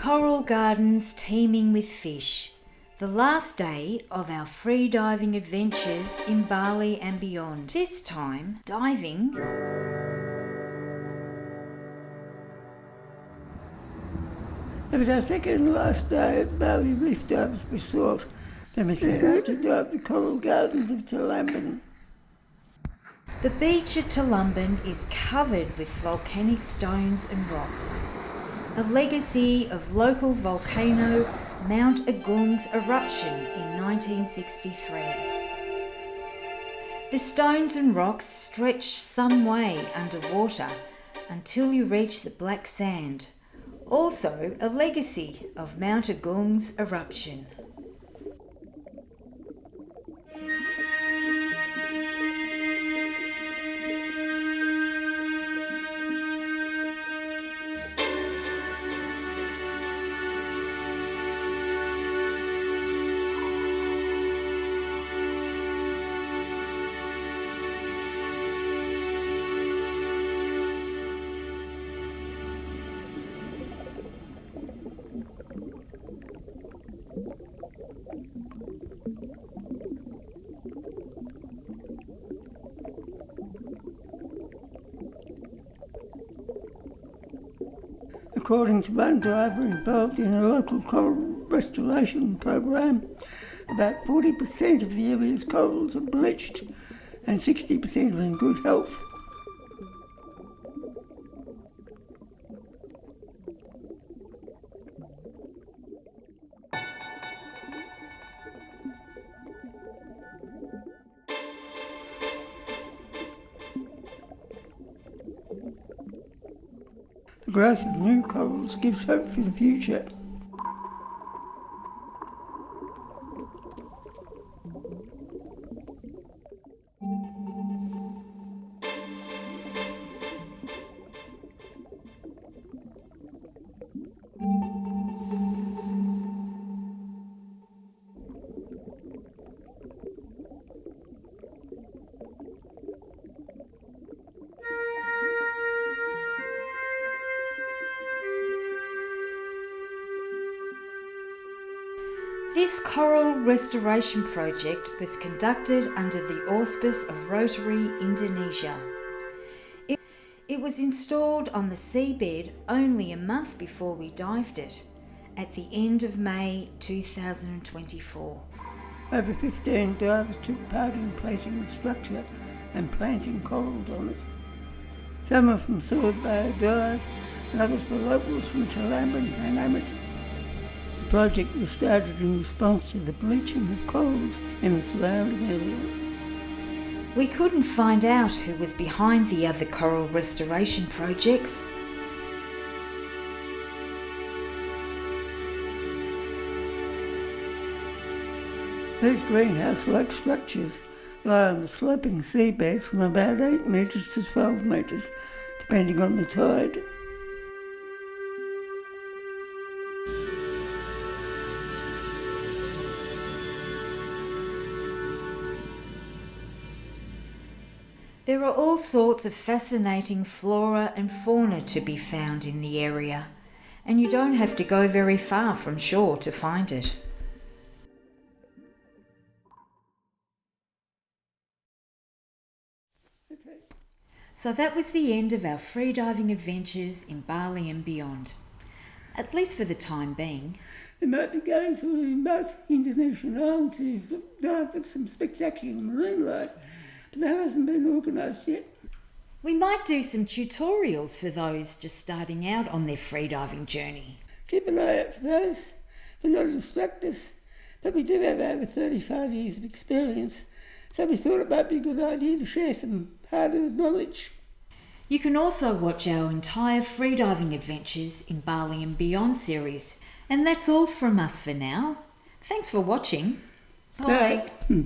Coral gardens teeming with fish. The last day of our freediving adventures in Bali and beyond. This time, diving It was our second and last day at Bali Reef Divers Resort. Then we set out to dive the coral gardens of Tulamben. The beach at Tulamben is covered with volcanic stones and rocks, a legacy of local volcano Mount Agung's eruption in 1963. The stones and rocks stretch some way underwater until you reach the black sand, also a legacy of Mount Agung's eruption. According to one diver involved in a local coral restoration program, about 40% of the area's corals are bleached and 60% are in good health. The growth of new corals gives hope for the future. This coral restoration project was conducted under the auspice of Rotary Indonesia. It was installed on the seabed only a month before we dived it, at the end of May 2024. Over 15 divers took part in placing the structure and planting corals on it. Some were from Sword Bay Dive and others were locals from Tulamben and Amit. The project was started in response to the bleaching of corals in the surrounding area. We couldn't find out who was behind the other coral restoration projects. These greenhouse-like structures lie on the sloping seabed from about 8 metres to 12 metres, depending on the tide. There are all sorts of fascinating flora and fauna to be found in the area, and you don't have to go very far from shore to find it. So that was the end of our freediving adventures in Bali and beyond, at least for the time being. We might be going to a remote Indonesian island to dive with some spectacular marine life, but that hasn't been organised yet. We might do some tutorials for those just starting out on their freediving journey. Keep an eye out for those. We're not instructors, but we do have over 35 years of experience, so we thought it might be a good idea to share some hard-earned knowledge. You can also watch our entire freediving adventures in Bali and Beyond series. And that's all from us for now. Thanks for watching. Bye. Bye.